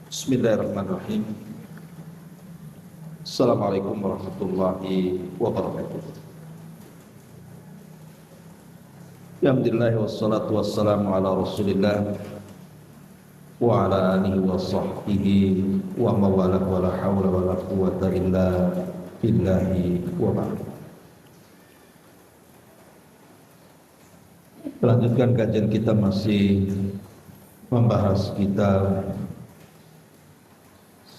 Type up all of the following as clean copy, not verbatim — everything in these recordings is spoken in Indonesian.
Bismillahirrahmanirrahim. Assalamualaikum warahmatullahi wabarakatuh. Alhamdulillah wassalatu wassalamu ala Rasulillah wa ala alihi wa sahbihi wa mawalah wa la hawla wa la quwwata illa billahi wa ba'd. Melanjutkan kajian kita masih membahas kitab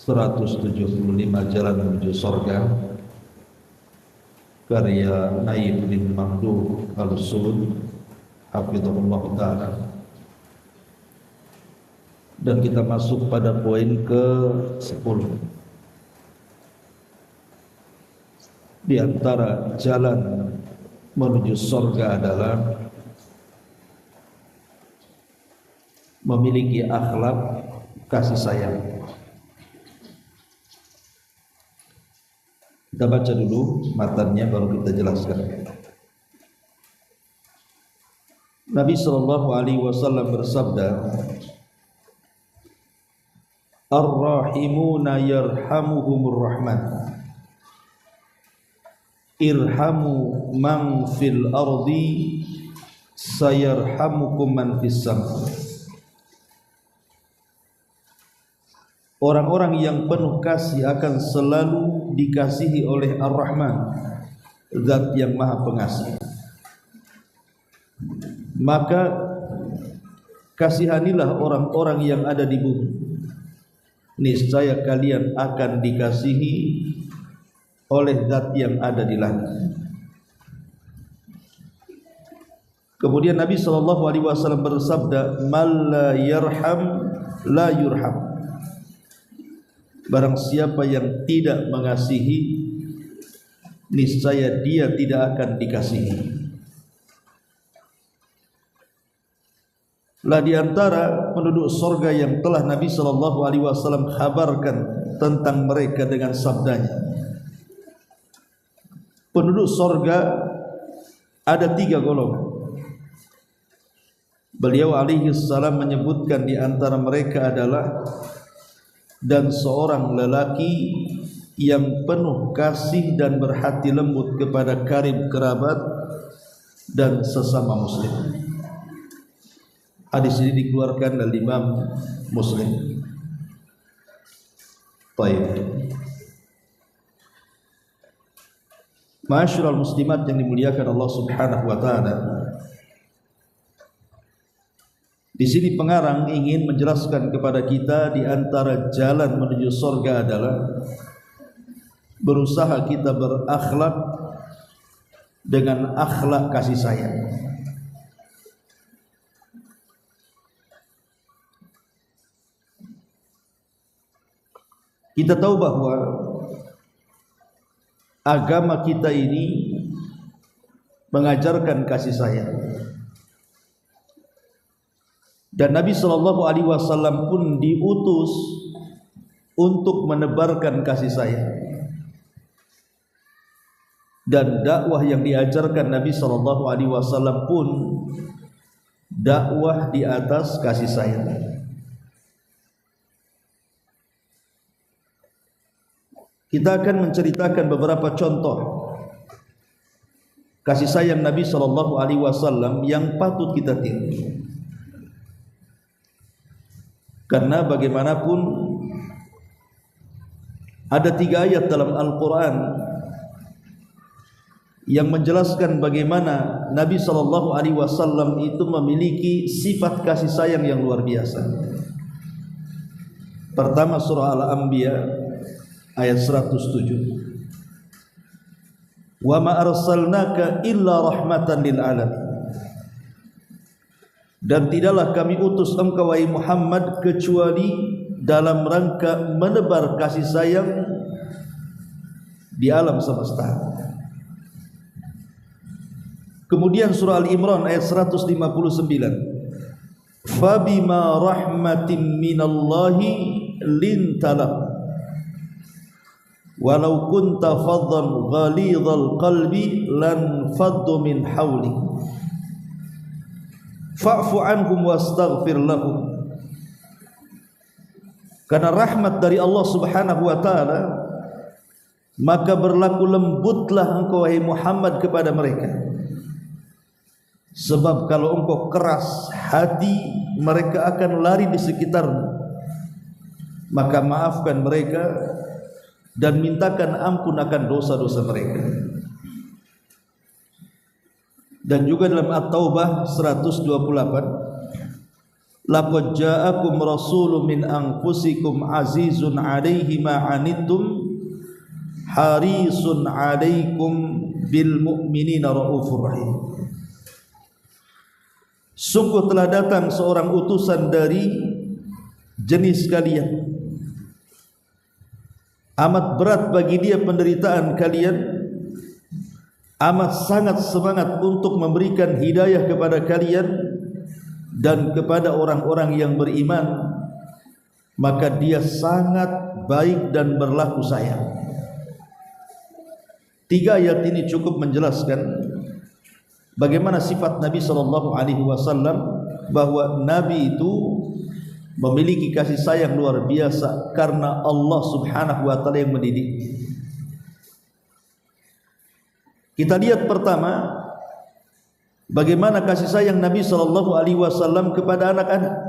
175 Jalan Menuju Surga karya Naif bin Mahduh Al-Sul hafizahullah ta'ala, dan kita masuk pada poin ke-10. Di antara jalan menuju surga adalah memiliki akhlak kasih sayang. Kita baca dulu matanya baru kita jelaskan. Nabi sallallahu alaihi wasallam bersabda, "Ar-rahimuna yarhamuhumur rahman. Irhamu man fil ardi sayarhamukum man fis sama." Orang-orang yang penuh kasih akan selalu dikasihi oleh Ar-Rahman, Zat yang Maha Pengasih. Maka kasihanilah orang-orang yang ada di bumi, niscaya kalian akan dikasihi oleh Zat yang ada di langit. Kemudian Nabi SAW bersabda, "Man la yarham la yurham." Barang siapa yang tidak mengasihi, niscaya dia tidak akan dikasihi. Lah di antara penduduk surga yang telah Nabi SAW kabarkan tentang mereka dengan sabdanya, penduduk surga ada 3 golongan. Beliau alaihi salam menyebutkan di antara mereka adalah, dan seorang lelaki yang penuh kasih dan berhati lembut kepada karib kerabat dan sesama muslim. Hadis ini dikeluarkan oleh Imam Muslim. Baik. Ma'asyiral muslimat yang dimuliakan Allah Subhanahu wa taala. Di sini pengarang ingin menjelaskan kepada kita di antara jalan menuju surga adalah berusaha kita berakhlak dengan akhlak kasih sayang. Kita tahu bahwa agama kita ini mengajarkan kasih sayang. Dan Nabi SAW pun diutus untuk menebarkan kasih sayang. Dan dakwah yang diajarkan Nabi SAW pun dakwah di atas kasih sayang. Kita akan menceritakan beberapa contoh kasih sayang Nabi SAW yang patut kita tiru. Karena bagaimanapun ada 3 ayat dalam Al-Quran yang menjelaskan bagaimana Nabi SAW itu memiliki sifat kasih sayang yang luar biasa. Pertama, surah Al-Anbiya ayat 107. "Wa ma arsalnaka illa rahmatan lil alamin." Dan tidaklah kami utus engkau wahai Muhammad kecuali dalam rangka menebar kasih sayang di alam semesta. Kemudian surah Al-Imran ayat 159. "Fabima rahmatin minallahi lintalam walau kunta faddan ghalidhal qalbi lan faddu min hawlik fa'fu anhum wastaghfir lahum karena rahmat dari Allah Subhanahu wa taala, maka berlaku lembutlah engkau wahai Muhammad kepada mereka. Sebab kalau engkau keras hati, mereka akan lari di sekitarmu. Maka maafkan mereka dan mintakan ampun akan dosa-dosa mereka. Dan juga dalam At-Taubah 128, laqad ja'akum rasulun min anfusikum azizun 'alaihi ma 'anittum harisun 'alaikum bil mu'minina raufur rahim. Sungguh telah datang seorang utusan dari jenis kalian, amat berat bagi dia penderitaan kalian, amat sangat semangat untuk memberikan hidayah kepada kalian dan kepada orang-orang yang beriman, maka dia sangat baik dan berlaku sayang. 3 ayat ini cukup menjelaskan bagaimana sifat Nabi SAW, bahwa Nabi itu memiliki kasih sayang luar biasa karena Allah Subhanahu wa taala yang mendidik. Kita lihat pertama bagaimana kasih sayang Nabi SAW kepada anak-anak.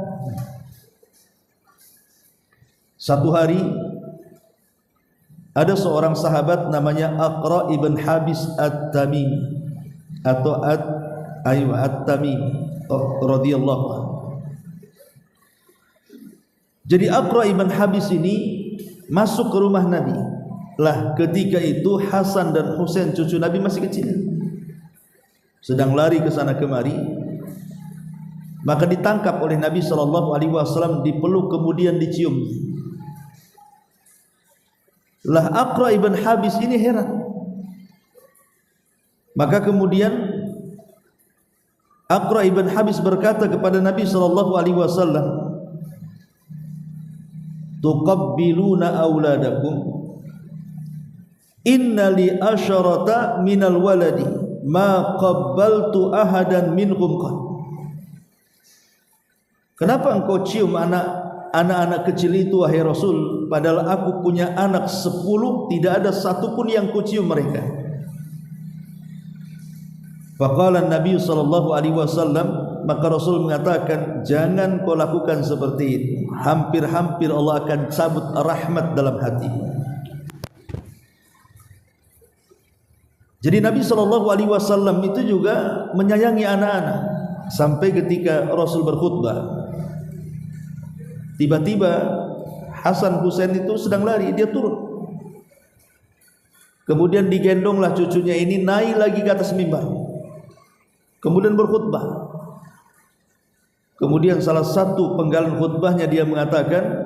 Satu hari ada seorang sahabat namanya Aqra ibn Habis At-Tamimi atau At-Tamimi radhiyallahu anhu. Jadi Aqra ibn Habis ini masuk ke rumah Nabi. Lah ketika itu Hasan dan Husain cucu Nabi masih kecil, sedang lari ke sana kemari, maka ditangkap oleh Nabi SAW, dipeluk kemudian dicium. Lah Aqra ibn Habis ini heran. Maka kemudian Aqra ibn Habis berkata kepada Nabi SAW, tuqabbiluna auladakum inna li asyarata minal waladi ma qabbaltu ahadan minhum qad. Kenapa engkau cium anak-anak kecil itu wahai Rasul, padahal aku punya anak 10, tidak ada satupun yang kucium mereka. Faqala Nabi SAW, maka Rasul mengatakan, jangan kau lakukan seperti itu, hampir-hampir Allah akan cabut rahmat dalam hatimu. Jadi Nabi SAW itu juga menyayangi anak-anak, sampai ketika Rasul berkhutbah, tiba-tiba Hasan Husain itu sedang lari, dia turun. Kemudian digendonglah cucunya ini naik lagi ke atas mimbar, kemudian berkhutbah. Kemudian salah satu penggalan khutbahnya dia mengatakan,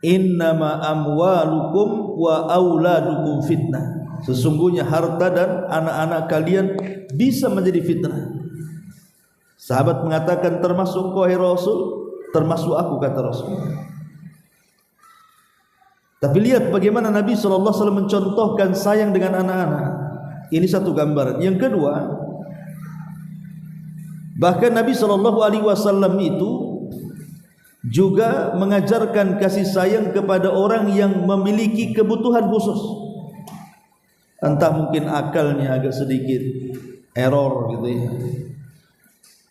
innama amwalukum wa auladukum fitnah. Sesungguhnya harta dan anak-anak kalian bisa menjadi fitnah. Sahabat mengatakan, termasuk kau hai Rasul? Termasuk aku, kata Rasul. Tapi lihat bagaimana Nabi SAW mencontohkan sayang dengan anak-anak. Ini satu gambaran. Yang kedua, bahkan Nabi SAW itu juga mengajarkan kasih sayang kepada orang yang memiliki kebutuhan khusus. Entah mungkin akalnya agak sedikit error gitu ya,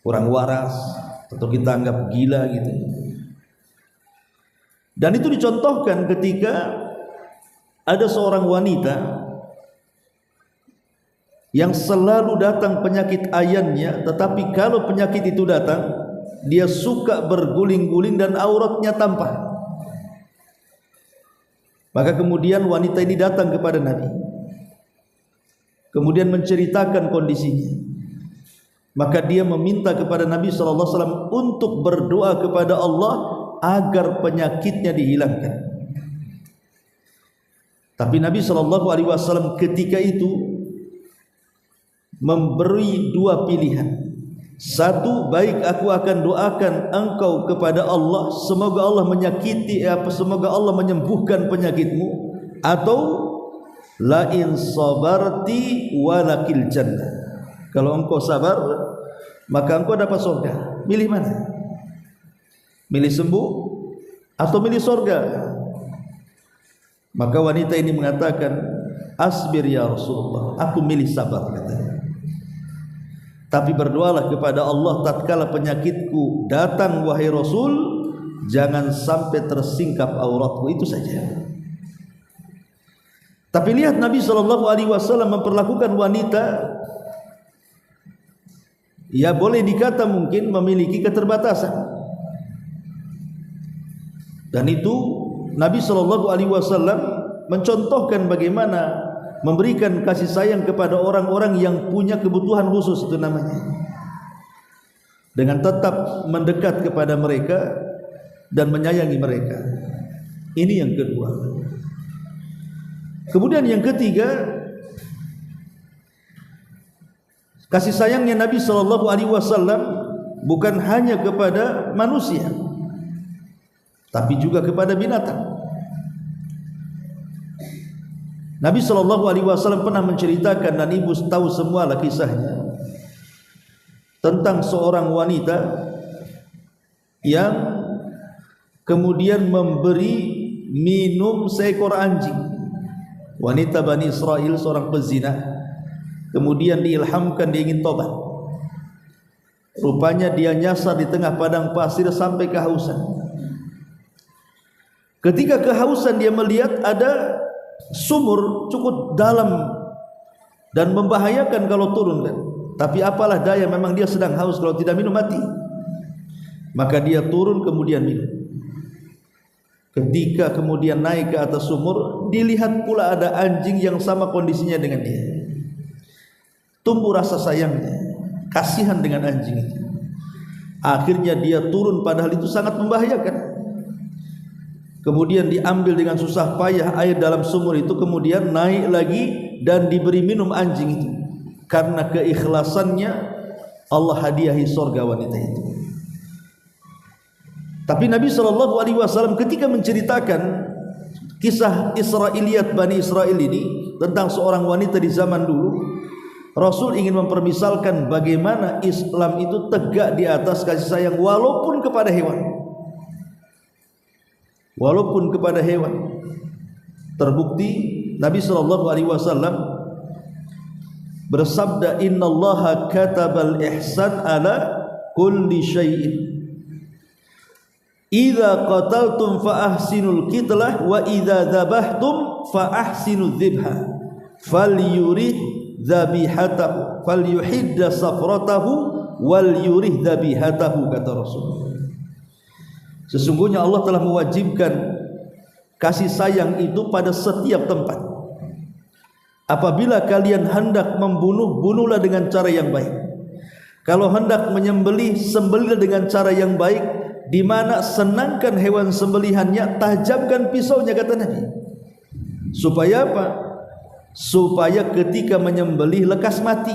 kurang waras, atau kita anggap gila gitu. Dan itu dicontohkan ketika ada seorang wanita yang selalu datang penyakit ayannya, tetapi kalau penyakit itu datang, dia suka berguling-guling dan auratnya tampak. Maka kemudian wanita ini datang kepada Nabi, kemudian menceritakan kondisinya. Maka dia meminta kepada Nabi SAW untuk berdoa kepada Allah agar penyakitnya dihilangkan. Tapi Nabi SAW ketika itu memberi 2 pilihan. Satu, baik aku akan doakan engkau kepada Allah, semoga Allah semoga Allah menyembuhkan penyakitmu, atau la in sabarti walakil jannah, kalau engkau sabar maka engkau dapat surga. Milih mana? Milih sembuh atau milih surga? Maka wanita ini mengatakan, asbir ya Rasulullah, aku milih sabar, katanya. Tapi berdoalah kepada Allah tatkala penyakitku datang wahai Rasul, jangan sampai tersingkap auratku, itu saja. Tapi lihat Nabi SAW memperlakukan wanita, ya boleh dikata mungkin memiliki keterbatasan. Dan itu Nabi SAW mencontohkan bagaimana memberikan kasih sayang kepada orang-orang yang punya kebutuhan khusus, itu namanya, dengan tetap mendekat kepada mereka dan menyayangi mereka. Ini yang kedua. Kemudian yang ketiga, kasih sayangnya Nabi SAW bukan hanya kepada manusia, tapi juga kepada binatang. Nabi SAW pernah menceritakan, dan ibu tahu semualah kisahnya, tentang seorang wanita yang kemudian memberi minum seekor anjing. Wanita Bani Israel, seorang pezina, kemudian diilhamkan dia ingin tobat. Rupanya dia nyasar di tengah padang pasir sampai kehausan. Ketika kehausan, dia melihat ada sumur cukup dalam dan membahayakan kalau turun, kan? Tapi apalah daya, memang dia sedang haus, kalau tidak minum mati. Maka dia turun kemudian minum. Ketika kemudian naik ke atas sumur, dilihat pula ada anjing yang sama kondisinya dengan dia. Tumbuh rasa sayangnya, kasihan dengan anjing itu. Akhirnya dia turun, padahal itu sangat membahayakan. Kemudian diambil dengan susah payah air dalam sumur itu, kemudian naik lagi dan diberi minum anjing itu. Karena keikhlasannya, Allah hadiahi surga wanita itu. Tapi Nabi SAW ketika menceritakan kisah Israiliyat Bani Israel ini tentang seorang wanita di zaman dulu, Rasul ingin mempermisalkan bagaimana Islam itu tegak di atas kasih sayang walaupun kepada hewan. Walaupun kepada hewan. Terbukti Nabi SAW bersabda, innallaha katabal ihsan ala kulli syai'in, idza qataltum fa ahsinul qitlah wa idza dzabhtum fa ahsinudz dzibha falyurih dzabihatahu falyuhidda safratahu wal yurih dzabihatahu, kata Rasul. Sesungguhnya Allah telah mewajibkan kasih sayang itu pada setiap tempat. Apabila kalian hendak membunuh, bunuhlah dengan cara yang baik. Kalau hendak menyembelih, sembelihlah dengan cara yang baik, di mana senangkan hewan sembelihannya, tajamkan pisaunya, kata Nabi. Supaya apa? Supaya ketika menyembelih lekas mati.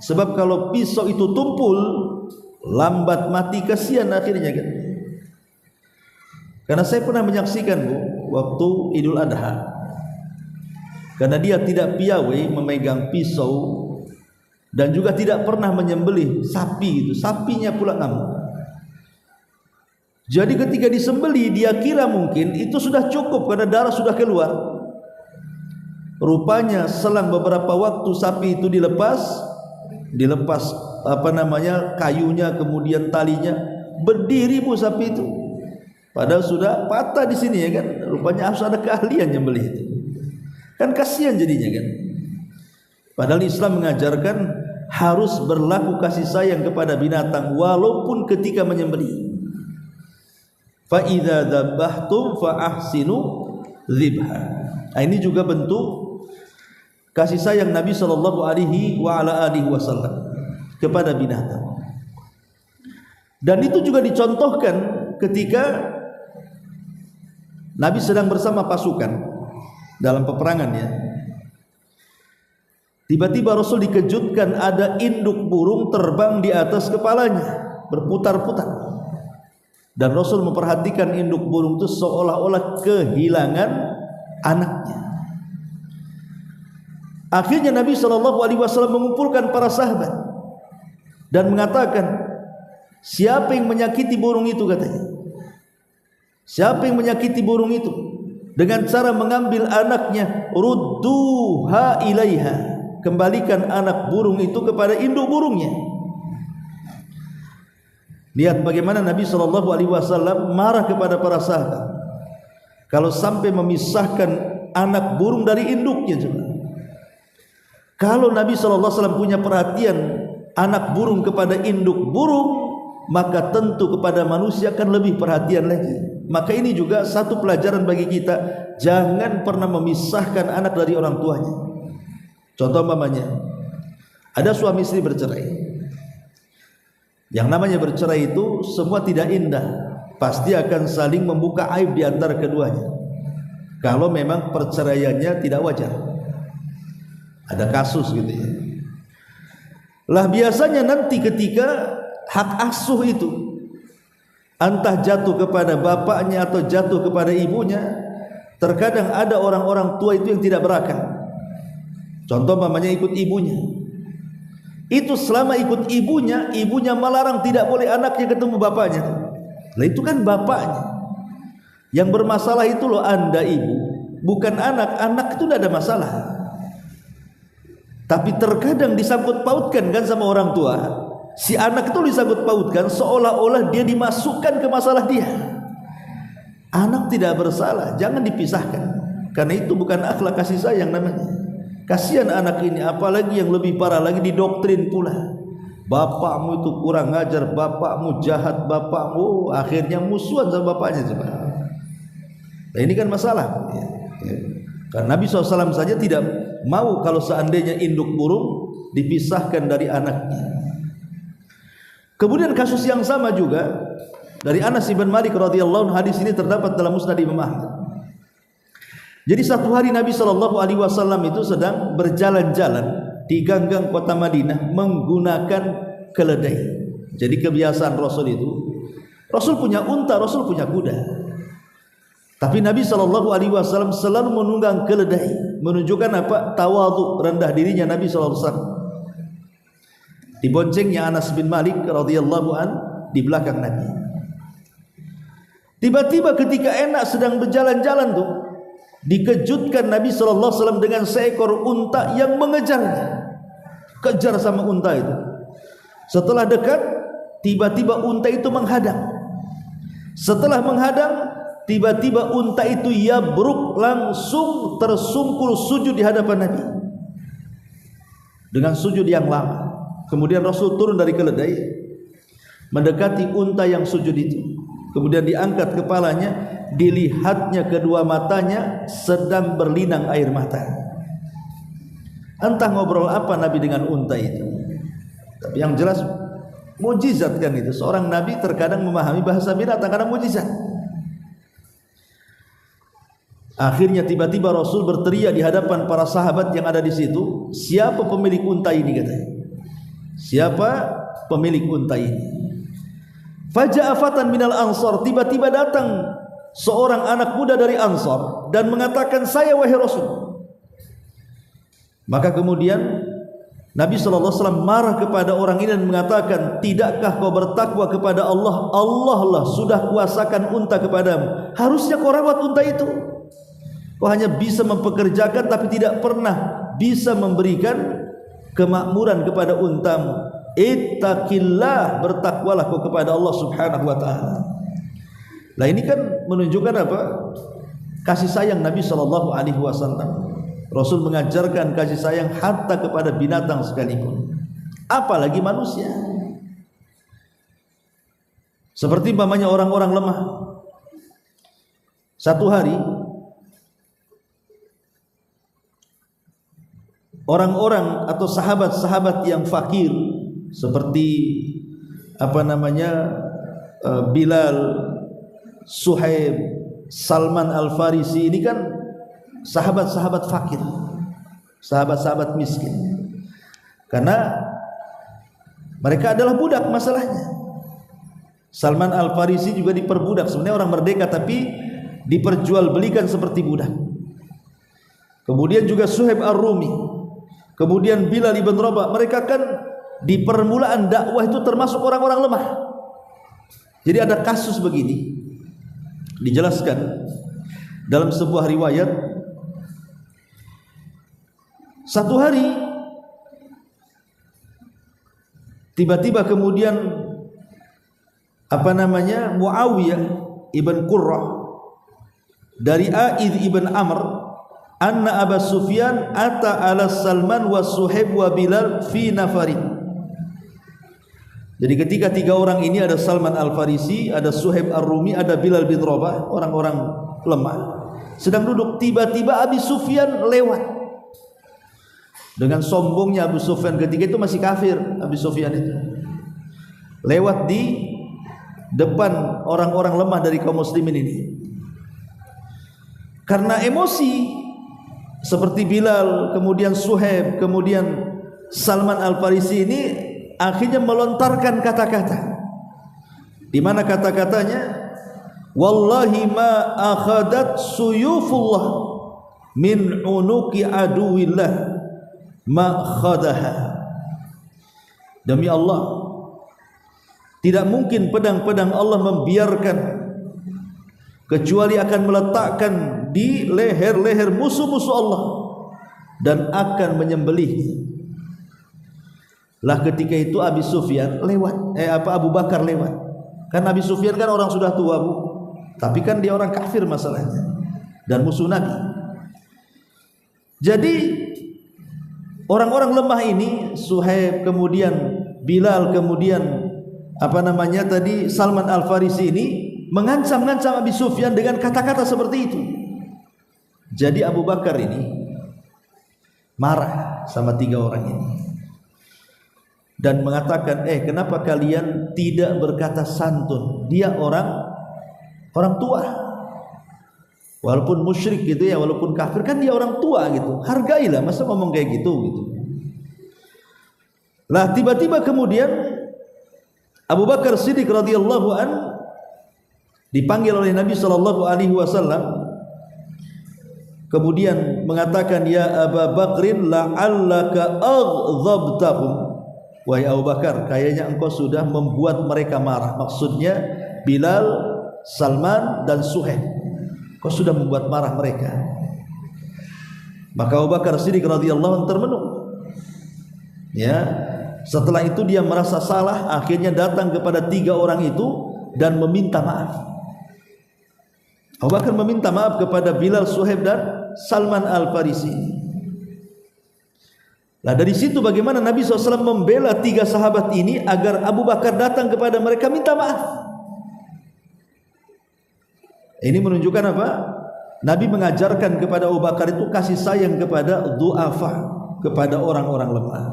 Sebab kalau pisau itu tumpul, lambat mati, kasihan akhirnya, kan? Karena saya pernah menyaksikan, Bu, waktu Idul Adha, karena dia tidak piawai memegang pisau dan juga tidak pernah menyembelih sapi, itu sapinya pula ngamuk. Jadi ketika disembelih, dia kira mungkin itu sudah cukup karena darah sudah keluar. Rupanya selang beberapa waktu sapi itu dilepas kayunya, kemudian talinya, berdiri, Bu, sapi itu. Padahal sudah patah di sini, ya kan? Rupanya harus ada keahlian nyembelih itu. Kan kasihan jadinya, kan? Padahal Islam mengajarkan harus berlaku kasih sayang kepada binatang walaupun ketika menyembelih. Fa idza dzabhtum fa ahsinu dzibha. Nah, ini juga bentuk kasih sayang Nabi SAW kepada binatang. Dan itu juga dicontohkan ketika Nabi sedang bersama pasukan dalam peperangan, ya. Tiba-tiba Rasul dikejutkan ada induk burung terbang di atas kepalanya, berputar-putar. Dan Rasul memperhatikan induk burung itu seolah-olah kehilangan anaknya. Akhirnya Nabi SAW mengumpulkan para sahabat dan mengatakan, siapa yang menyakiti burung itu, katanya. Siapa yang menyakiti burung itu dengan cara mengambil anaknya, rudduha ilaiha, kembalikan anak burung itu kepada induk burungnya. Lihat bagaimana Nabi SAW marah kepada para sahabat kalau sampai memisahkan anak burung dari induknya. Coba, kalau Nabi SAW punya perhatian anak burung kepada induk burung, maka tentu kepada manusia akan lebih perhatian lagi. Maka ini juga satu pelajaran bagi kita, jangan pernah memisahkan anak dari orang tuanya. Contoh umpamanya, ada suami istri bercerai. Yang namanya bercerai itu semua tidak indah, pasti akan saling membuka aib di antara keduanya. Kalau memang perceraiannya tidak wajar, ada kasus gitu ya. Lah biasanya nanti ketika hak asuh itu entah jatuh kepada bapaknya atau jatuh kepada ibunya, terkadang ada orang-orang tua itu yang tidak berakal. Contoh mamanya ikut ibunya, itu selama ikut ibunya, ibunya melarang tidak boleh anaknya ketemu bapaknya. Lah itu kan bapaknya. Yang bermasalah itu loh Anda ibu, bukan anak. Anak itu tidak ada masalah, tapi terkadang disangkut pautkan kan sama orang tua. Si anak itu disangkut pautkan seolah-olah dia dimasukkan ke masalah dia. Anak tidak bersalah, jangan dipisahkan, karena itu bukan akhlak kasih sayang namanya. Kasihan anak ini, apalagi yang lebih parah lagi didoktrin pula. Bapakmu itu kurang ajar, bapakmu jahat, bapakmu, akhirnya musuhan sama bapaknya. Nah ini kan masalah ya. Karena Nabi SAW saja tidak mau kalau seandainya induk burung dipisahkan dari anaknya. Kemudian kasus yang sama juga dari Anas bin Malik radhiyallahu anhu, hadis ini terdapat dalam Musnad Imam Ahmad. Jadi satu hari Nabi SAW itu sedang berjalan-jalan di ganggang kota Madinah menggunakan keledai. Jadi kebiasaan Rasul itu, Rasul punya unta, Rasul punya kuda. Tapi Nabi SAW selalu menunggang keledai, menunjukkan apa? Tawadhu, rendah dirinya Nabi SAW. Diboncengnya Anas bin Malik radhiyallahu an di belakang Nabi. Tiba-tiba ketika enak sedang berjalan-jalan tuh, dikejutkan Nabi SAW dengan seekor unta yang mengejarnya. Kejar sama unta itu. Setelah dekat, tiba-tiba unta itu menghadang. Setelah menghadang, tiba-tiba unta itu yabruk, langsung tersungkur sujud di hadapan Nabi dengan sujud yang lama. Kemudian Rasul turun dari keledai, mendekati unta yang sujud itu. Kemudian diangkat kepalanya, dilihatnya kedua matanya sedang berlinang air mata. Entah ngobrol apa Nabi dengan unta itu, tapi yang jelas mujizat kan itu. Seorang Nabi terkadang memahami bahasa binatang karena mujizat. Akhirnya tiba-tiba Rasul berteriak di hadapan para sahabat yang ada di situ, siapa pemilik unta ini, katanya. Siapa pemilik unta ini? Faja'a fatan minal ansar, tiba-tiba datang seorang anak muda dari Ansar dan mengatakan, saya wahai Rasul. Maka kemudian Nabi SAW marah kepada orang ini dan mengatakan, tidakkah kau bertakwa kepada Allah? Allah lah sudah kuasakan unta kepadamu, harusnya kau rawat unta itu. Kau hanya bisa mempekerjakan tapi tidak pernah bisa memberikan kemakmuran kepada untamu. Ittaqillah, bertakwalah kau kepada Allah Subhanahu wa taala. Nah ini kan menunjukkan apa? Kasih sayang Nabi sallallahu alaihi wasallam. Rasul mengajarkan kasih sayang hatta kepada binatang sekalipun, apalagi manusia. Seperti umpamanya orang-orang lemah. Satu hari orang-orang atau sahabat-sahabat yang fakir seperti Bilal, Suhaib, Salman Al-Farisi, ini kan sahabat-sahabat fakir, sahabat-sahabat miskin, karena mereka adalah budak masalahnya. Salman Al-Farisi juga diperbudak, sebenarnya orang merdeka tapi diperjualbelikan seperti budak. Kemudian juga Suhaib Ar-Rumi, kemudian Bilal ibn Rabah, mereka kan di permulaan dakwah itu termasuk orang-orang lemah. Jadi ada kasus begini, Dijelaskan dalam sebuah riwayat, satu hari tiba-tiba kemudian Muawiyah ibn Qurrah dari A'idh ibn Amr anna Abu Sufyan ata ala Salman wa Suhaib wa Bilal fi nafari. Jadi ketika tiga orang ini, ada Salman Al-Farisi, ada Suhaib Ar-Rumi, ada Bilal bin Rabah, orang-orang lemah sedang duduk, tiba-tiba Abu Sufyan lewat. Dengan sombongnya Abu Sufyan, ketika itu masih kafir Abu Sufyan itu, lewat di depan orang-orang lemah dari kaum muslimin ini. Karena emosi, seperti Bilal, kemudian Suhaib, kemudian Salman Al-Farisi ini akhirnya melontarkan kata-kata, di mana kata-katanya, wallahi ma akhadat suyufullah min unuki aduwillah ma khadaha. Demi Allah, tidak mungkin pedang-pedang Allah membiarkan, kecuali akan meletakkan di leher-leher musuh-musuh Allah dan akan menyembelih. Lah ketika itu Abu Sufyan lewat, Abu Bakar lewat. Kan Abu Sufyan kan orang sudah tua, Bu. Tapi kan dia orang kafir masalahnya dan musuh Nabi. Jadi orang-orang lemah ini, Suhaib, kemudian Bilal, kemudian Salman Al-Farisi ini mengancam-ngancam Abu Sufyan dengan kata-kata seperti itu. Jadi Abu Bakar ini marah sama tiga orang ini dan mengatakan, kenapa kalian tidak berkata santun? Dia orang tua, walaupun musyrik gitu ya, walaupun kafir, kan dia orang tua gitu, hargailah, masa ngomong kayak gitu. Lah tiba-tiba kemudian Abu Bakar Siddiq radhiyallahu an dipanggil oleh Nabi sallallahu alaihi wasallam, kemudian mengatakan, ya Abu Bakrin la'allaka aghdhabtahum. Wahai Abu Bakar, kayaknya engkau sudah membuat mereka marah. Maksudnya Bilal, Salman dan Suhaib, kau sudah membuat marah mereka. Maka Abu Bakar Siddiq radhiyallahu anhu termenung. Ya, setelah itu dia merasa salah, akhirnya datang kepada tiga orang itu dan meminta maaf. Abu Bakar meminta maaf kepada Bilal, Suhaib dan Salman Al-Farisi. Nah dari situ bagaimana Nabi SAW membela tiga sahabat ini agar Abu Bakar datang kepada mereka minta maaf. Ini menunjukkan apa? Nabi mengajarkan kepada Abu Bakar itu kasih sayang kepada du'afa, kepada orang-orang lemah.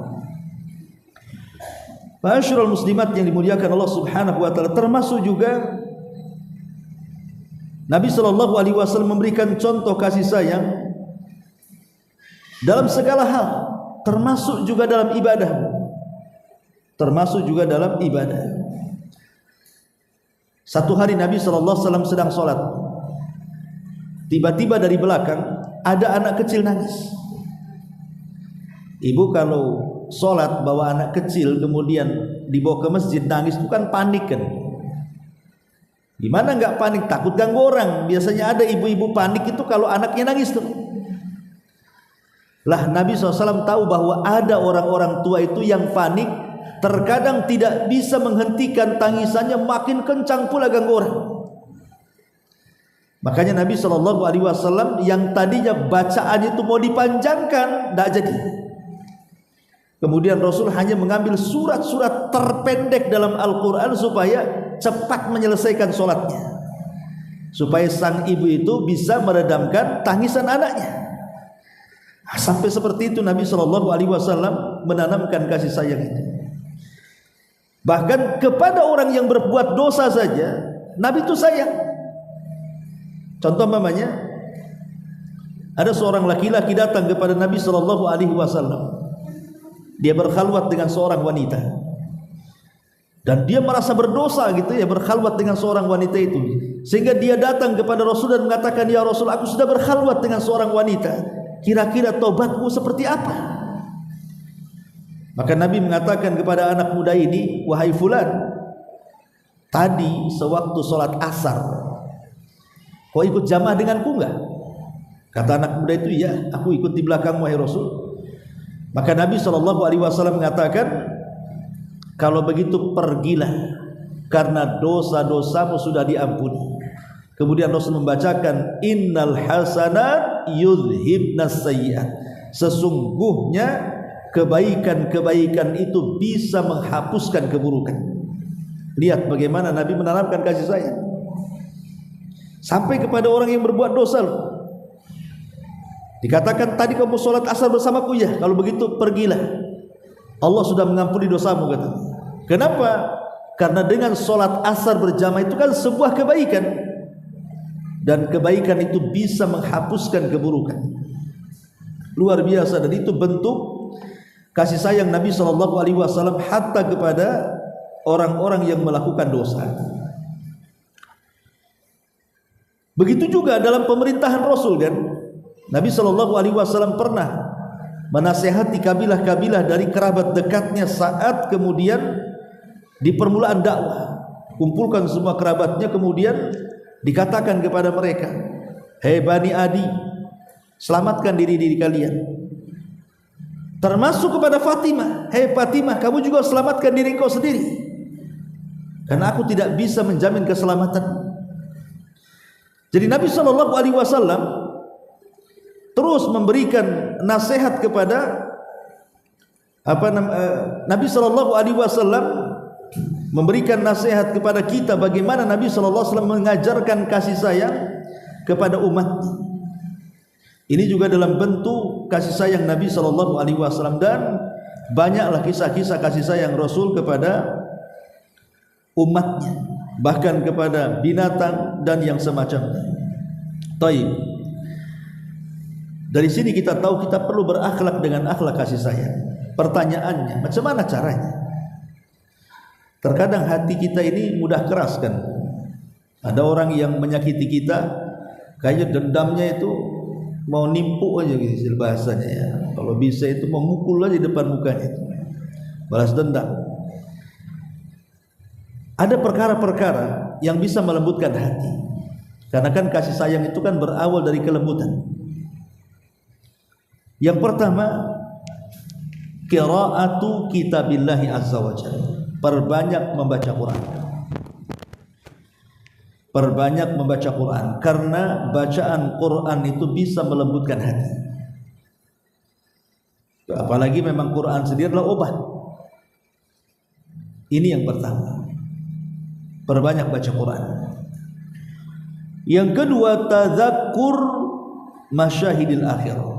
Ma'asyiral muslimat yang dimuliakan Allah Subhanahu wa taala, termasuk juga Nabi sallallahu alaihi wasallam memberikan contoh kasih sayang dalam segala hal, termasuk juga dalam ibadah. Satu hari Nabi sallallahu alaihi wasallam sedang sholat, tiba-tiba dari belakang ada anak kecil nangis. Ibu kalau sholat bawa anak kecil kemudian dibawa ke masjid nangis itu kan panik kan? Gimana nggak panik? Takut ganggu orang. Biasanya ada ibu-ibu panik itu kalau anaknya nangis tuh. Lah Nabi SAW tahu bahwa ada orang-orang tua itu yang panik, terkadang tidak bisa menghentikan tangisannya, makin kencang pula ganggu orang. Makanya Nabi SAW yang tadinya bacaannya itu mau dipanjangkan, tidak jadi. Kemudian Rasul hanya mengambil surat-surat terpendek dalam Al-Quran supaya cepat menyelesaikan sholatnya, supaya sang ibu itu bisa meredamkan tangisan anaknya. Sampai seperti itu Nabi SAW menanamkan kasih sayang itu. Bahkan kepada orang yang berbuat dosa saja Nabi itu sayang. Contoh mamanya, ada seorang laki-laki datang kepada Nabi SAW. Dia berkhalwat dengan seorang wanita dan dia merasa berdosa gitu ya, berkhalwat dengan seorang wanita itu, sehingga dia datang kepada Rasul dan mengatakan, ya Rasul, aku sudah berkhalwat dengan seorang wanita, kira-kira tobatku seperti apa? Maka Nabi mengatakan kepada anak muda ini, wahai fulan, tadi sewaktu sholat asar Kau ikut jamaah denganku enggak? Kata anak muda itu, ya, aku ikut di belakangmu wahai Rasul. Maka Nabi SAW mengatakan, kalau begitu pergilah, karena dosa-dosamu sudah diampuni. Kemudian Rasul membacakan, innal hasanat yudhibnas sayyi'at. Sesungguhnya kebaikan-kebaikan itu bisa menghapuskan keburukan. Lihat bagaimana Nabi menanamkan kasih sayang sampai kepada orang yang berbuat dosa. Dikatakan, tadi kamu sholat asar bersamaku, ya, kalau begitu pergilah, Allah sudah mengampuni dosamu, kata. Kenapa? Karena dengan sholat asar berjamaah itu kan sebuah kebaikan, dan kebaikan itu bisa menghapuskan keburukan. Luar biasa. Dan itu bentuk kasih sayang Nabi SAW hatta kepada orang-orang yang melakukan dosa. Begitu juga dalam pemerintahan Rasul, kan, Nabi SAW pernah menasehati kabilah-kabilah dari kerabat dekatnya saat kemudian di permulaan dakwah, kumpulkan semua kerabatnya, kemudian dikatakan kepada mereka, hei Bani Adi, selamatkan diri kalian. Termasuk kepada Fatimah, hei Fatimah, kamu juga selamatkan diri kau sendiri, karena aku tidak bisa menjamin keselamatan. Jadi Nabi SAW terus memberikan nasihat kepada Nabi SAW memberikan nasihat kepada kita bagaimana Nabi SAW mengajarkan kasih sayang kepada umat. Ini juga dalam bentuk kasih sayang Nabi SAW, dan banyaklah kisah-kisah kasih sayang Rasul kepada umatnya, bahkan kepada binatang dan yang semacamnya. Taib. Dari sini kita tahu kita perlu berakhlak dengan akhlak kasih sayang. Pertanyaannya, macam mana caranya? Terkadang hati kita ini mudah keras, kan. Ada orang yang menyakiti kita, kayaknya dendamnya itu mau nimpuk aja gitu bahasanya, ya. Kalau bisa itu mau mukul aja di depan mukanya itu. Balas dendam. Ada perkara-perkara yang bisa melembutkan hati. Karena kan kasih sayang itu kan berawal dari kelembutan. Yang pertama, qiraatu kitabillahi azza wa jalla. Perbanyak membaca Quran. Perbanyak membaca Quran, karena bacaan Quran itu bisa melembutkan hati. Apalagi memang Quran sendiri adalah obat. Ini yang pertama. Perbanyak baca Quran. Yang kedua, tadzakkur masyahidil akhirah.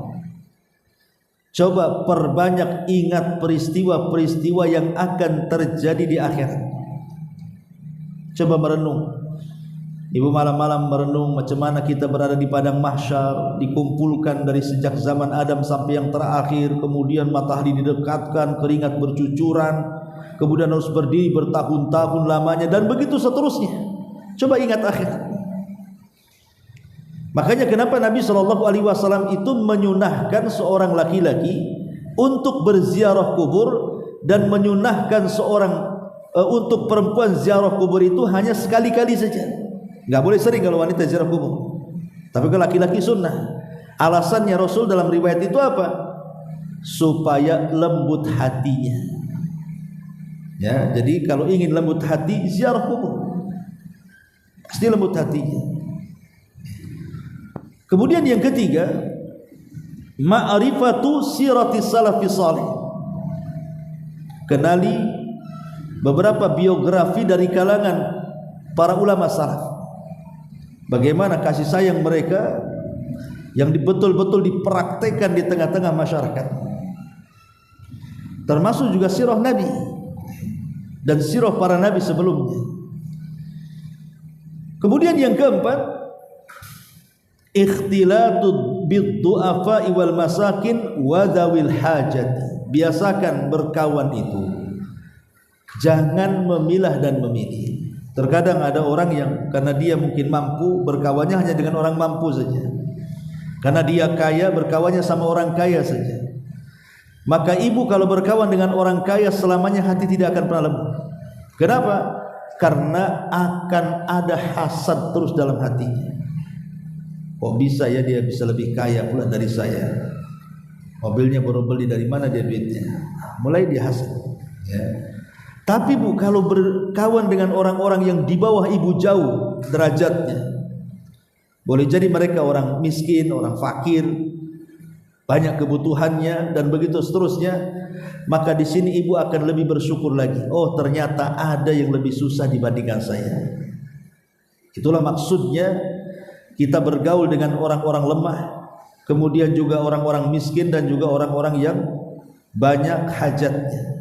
Coba perbanyak ingat peristiwa-peristiwa yang akan terjadi di akhirat. Coba merenung. Ibu malam-malam merenung macam mana kita berada di padang mahsyar, dikumpulkan dari sejak zaman Adam sampai yang terakhir, kemudian matahari didekatkan, keringat bercucuran, kemudian harus berdiri bertahun-tahun lamanya, dan begitu seterusnya. Coba ingat akhirat. Makanya kenapa Nabi SAW itu menyunahkan seorang laki-laki untuk berziarah kubur, dan menyunahkan untuk perempuan ziarah kubur itu hanya sekali-kali saja. Enggak boleh sering kalau wanita ziarah kubur. Tapi kalau laki-laki sunnah. Alasannya Rasul dalam riwayat itu apa? Supaya lembut hatinya. Ya, jadi kalau ingin lembut hati, ziarah kubur. Pasti lembut hatinya. Kemudian yang ketiga, ma'rifatu siratis salafi salih. Kenali beberapa biografi dari kalangan para ulama salaf. Bagaimana kasih sayang mereka yang betul-betul dipraktekkan di tengah-tengah masyarakat. Termasuk juga sirah Nabi dan sirah para nabi sebelumnya. Kemudian yang keempat, ikhtilatu bid-du'afa wal masakin wa dzawil hajati. Biasakan berkawan itu, jangan memilah dan memilih. Terkadang ada orang yang karena dia mungkin mampu, berkawannya hanya dengan orang mampu saja. Karena dia kaya, berkawannya sama orang kaya saja. Maka ibu kalau berkawan dengan orang kaya, selamanya hati tidak akan pernah lembut. Kenapa? Karena akan ada hasad terus dalam hatinya. kok bisa ya dia bisa lebih kaya pula dari saya, mobilnya baru beli, dari mana dia duitnya, mulai dihasut ya. Tapi Bu, kalau berkawan dengan orang-orang yang di bawah ibu jauh derajatnya, boleh jadi mereka orang miskin, orang fakir, banyak kebutuhannya dan begitu seterusnya, maka di sini ibu akan lebih bersyukur lagi. Oh, ternyata ada yang lebih susah dibandingkan saya. Itulah maksudnya kita bergaul dengan orang-orang lemah, kemudian juga orang-orang miskin dan juga orang-orang yang banyak hajatnya.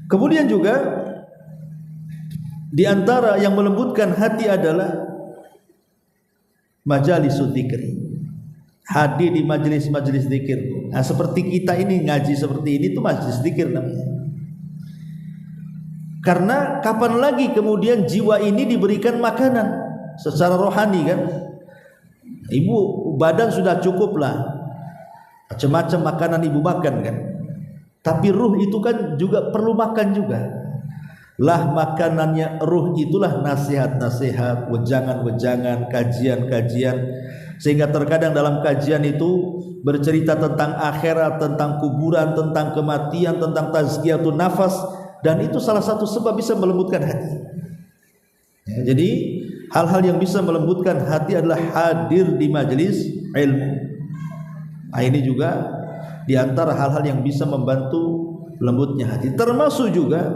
Kemudian juga di antara yang melembutkan hati adalah majalisul dzikri, hadir di majelis-majelis zikir. Nah, seperti kita ini ngaji seperti ini itu majelis zikir namanya. Karena kapan lagi kemudian jiwa ini diberikan makanan secara rohani kan? Ibu badan sudah cukup lah, macam-macam makanan ibu makan kan. Tapi ruh itu kan juga perlu makan juga. Lah makanannya ruh itulah nasihat-nasihat, wejangan-wejangan, kajian-kajian. Sehingga terkadang dalam kajian itu bercerita tentang akhirat, tentang kuburan, tentang kematian, tentang tazkiyatun nafas, dan itu salah satu sebab bisa melembutkan hati ya, jadi hal-hal yang bisa melembutkan hati adalah hadir di majelis ilmu. Nah, ini juga di antara hal-hal yang bisa membantu lembutnya hati. Termasuk juga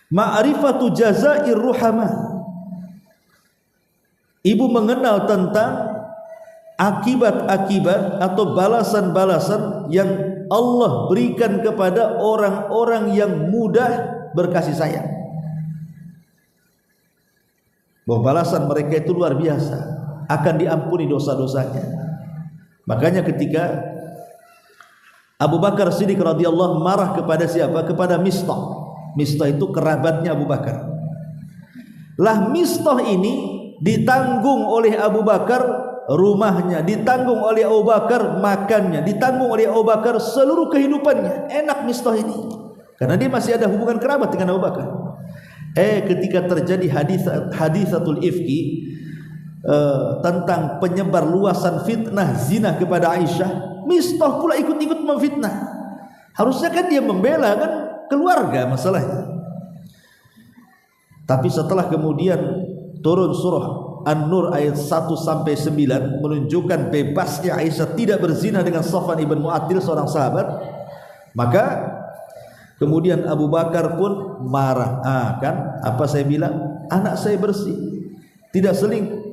ma'rifatu jazair ruhamah. Ibu mengenal tentang akibat-akibat atau balasan-balasan yang Allah berikan kepada orang-orang yang mudah berkasih sayang. Bahwa balasan mereka itu luar biasa, akan diampuni dosa-dosanya. Makanya ketika Abu Bakar Siddiq radhiyallahu marah kepada siapa? Kepada Mistah. Mistah itu kerabatnya Abu Bakar. Lah Mistah ini ditanggung oleh Abu Bakar rumahnya, ditanggung oleh Abu Bakar makannya, ditanggung oleh Abu Bakar seluruh kehidupannya. Enak Mistah ini karena dia masih ada hubungan kerabat dengan Abu Bakar. Ketika terjadi hadisatul ifki, tentang penyebar luasan fitnah zina kepada Aisyah, Mistah pula ikut-ikut memfitnah. Harusnya kan dia membela kan keluarga masalahnya. Tapi setelah kemudian turun surah An-Nur ayat 1-9 menunjukkan bebasnya Aisyah tidak berzina dengan Safwan ibn Mu'attil, seorang sahabat, maka kemudian Abu Bakar pun marah. Kan apa saya bilang, anak saya bersih, tidak selingkuh.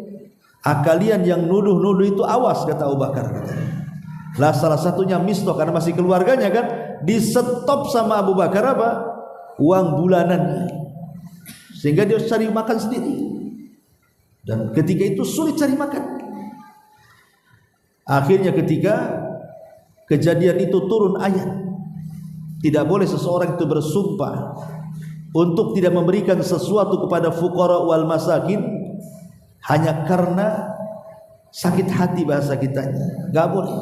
Kalian yang nuduh-nuduh itu awas, kata Abu Bakar. Lah salah satunya Mistah, karena masih keluarganya kan, di stop sama Abu Bakar apa? Uang bulanan, sehingga dia harus cari makan sendiri. Dan ketika itu sulit cari makan. Akhirnya ketika kejadian itu turun ayat, tidak boleh seseorang itu bersumpah untuk tidak memberikan sesuatu kepada fuqara wal masakin hanya karena sakit hati, bahasa kitanya, enggak boleh.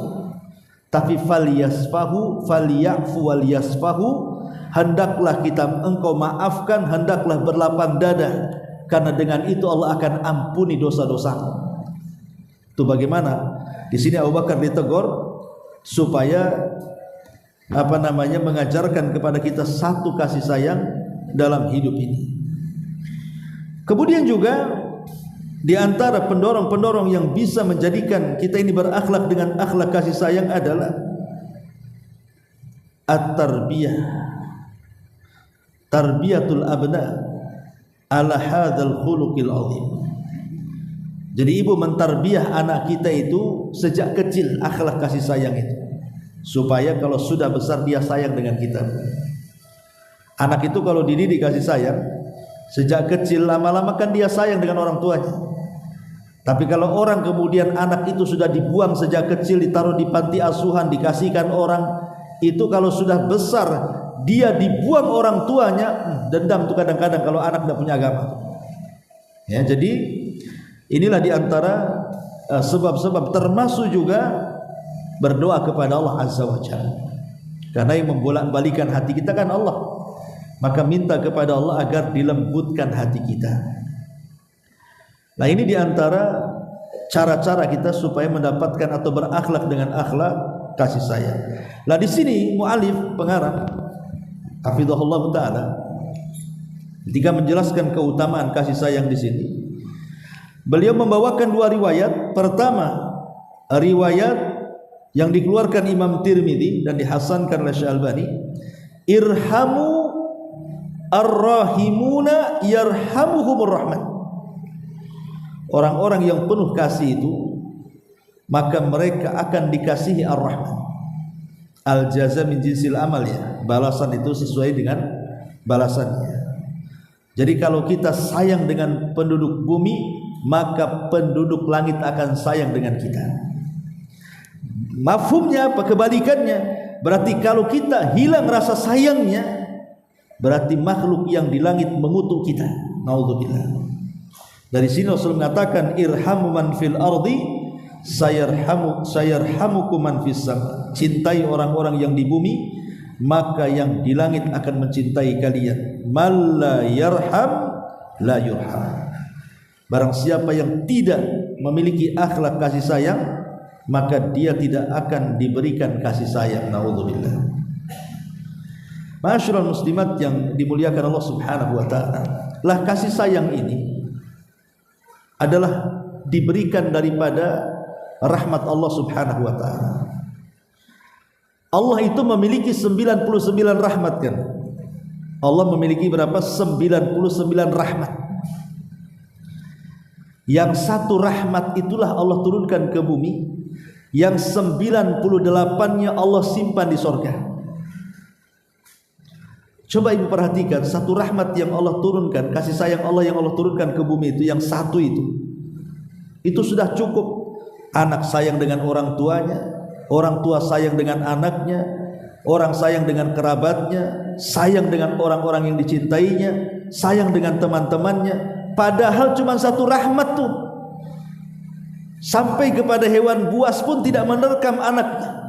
Tapi falyasfahu falyafu wal yasfahu, hendaklah engkau maafkan, hendaklah berlapang dada, karena dengan itu Allah akan ampuni dosa-dosamu. Itu bagaimana? Di sini Abu Bakar ditegur supaya mengajarkan kepada kita satu kasih sayang dalam hidup ini. Kemudian juga di antara pendorong-pendorong yang bisa menjadikan kita ini berakhlak dengan akhlak kasih sayang adalah at-tarbiyah, tarbiyatul abna ala hadzal khuluqil azim. Jadi ibu mentarbiyah anak kita itu sejak kecil akhlak kasih sayang itu, supaya kalau sudah besar dia sayang dengan kita. Anak itu kalau dididik kasih sayang sejak kecil, lama-lama kan dia sayang dengan orang tuanya. Tapi kalau orang kemudian anak itu sudah dibuang sejak kecil, ditaruh di panti asuhan, dikasihkan orang, itu kalau sudah besar dia dibuang orang tuanya, dendam tuh kadang-kadang kalau anak tidak punya agama. Ya, jadi inilah diantara sebab-sebab, termasuk juga berdoa kepada Allah Azza wa Jalla. Karena yang membolak-balikan hati kita kan Allah. Maka minta kepada Allah agar dilembutkan hati kita. Nah, ini diantara cara-cara kita supaya mendapatkan atau berakhlak dengan akhlak kasih sayang. Lah di sini mu'alif pengarang hafizahullah taala ketika menjelaskan keutamaan kasih sayang di sini, beliau membawakan dua riwayat. Pertama, riwayat yang dikeluarkan Imam Tirmidzi dan dihasankan oleh Syalbani, irhamu ar-rahimuna yarhamuhumur rahman. Orang-orang yang penuh kasih itu, maka mereka akan dikasihi ar-rahman. Al-jaza min jinsil amal, ya, balasan itu sesuai dengan balasannya. Jadi kalau kita sayang dengan penduduk bumi, maka penduduk langit akan sayang dengan kita. Mafhumnya apa? Kebalikannya. Berarti kalau kita hilang rasa sayangnya, berarti makhluk yang di langit mengutuk kita. Naudzubillah. Dari sini Rasul mengatakan, irhamu man fil ardi sayarhamukum man fis sama. Cintai orang-orang yang di bumi, maka yang di langit akan mencintai kalian. Man la yarham la yurham. Barang siapa yang tidak memiliki akhlak kasih sayang, maka dia tidak akan diberikan kasih sayang. Naudzubillah. Ma'asyiral muslimat yang dimuliakan Allah Subhanahu wa taala, lah kasih sayang ini adalah diberikan daripada rahmat Allah Subhanahu wa taala. Allah itu memiliki 99 rahmat, kan? Allah memiliki berapa? 99 rahmat. Yang satu rahmat itulah Allah turunkan ke bumi, yang 98-nya Allah simpan di sorga. Coba ibu perhatikan, satu rahmat yang Allah turunkan, kasih sayang Allah yang Allah turunkan ke bumi itu, yang satu itu sudah cukup. Anak sayang dengan orang tuanya, orang tua sayang dengan anaknya, orang sayang dengan kerabatnya, sayang dengan orang-orang yang dicintainya, sayang dengan teman-temannya. Padahal cuma satu rahmat tuh. Sampai kepada hewan buas pun tidak menerkam anaknya.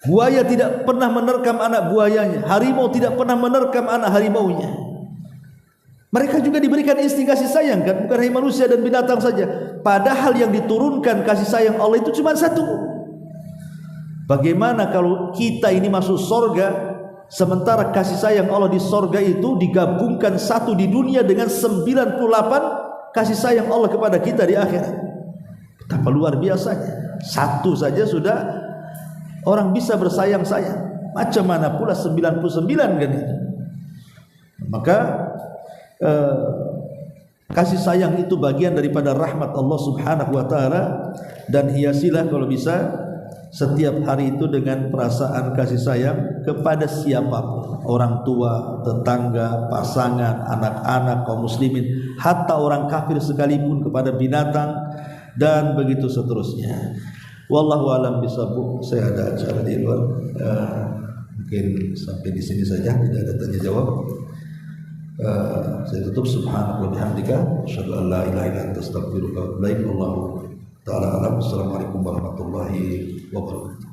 Buaya tidak pernah menerkam anak buayanya. Harimau tidak pernah menerkam anak harimaunya. Mereka juga diberikan insting kasih sayang, kan? Bukan hanya manusia dan binatang saja. Padahal yang diturunkan kasih sayang Allah itu cuma satu. Bagaimana kalau kita ini masuk sorga, sementara kasih sayang Allah di sorga itu digabungkan satu di dunia dengan 98 kasih sayang Allah kepada kita di akhirat. Betapa luar biasanya. Satu saja sudah orang bisa bersayang-sayang. Macam mana pula 99, kan itu. Maka kasih sayang itu bagian daripada rahmat Allah Subhanahu wa taala, dan hiasilah kalau bisa setiap hari itu dengan perasaan kasih sayang kepada siapapun, orang tua, tetangga, pasangan, anak-anak, kaum muslimin, hatta orang kafir sekalipun, kepada binatang, dan begitu seterusnya. Wallahu alam bisawab. Saya ada acara di luar, mungkin sampai di sini saja, tidak ada tanya jawab. Saya tutup. Subhanallah wa bihamdika, asyhadu an la ilaha illa anta, astaghfiruka wa atubu ilaik. Wallahu ta'ala alam. Assalamualaikum warahmatullahi wabarakatuh.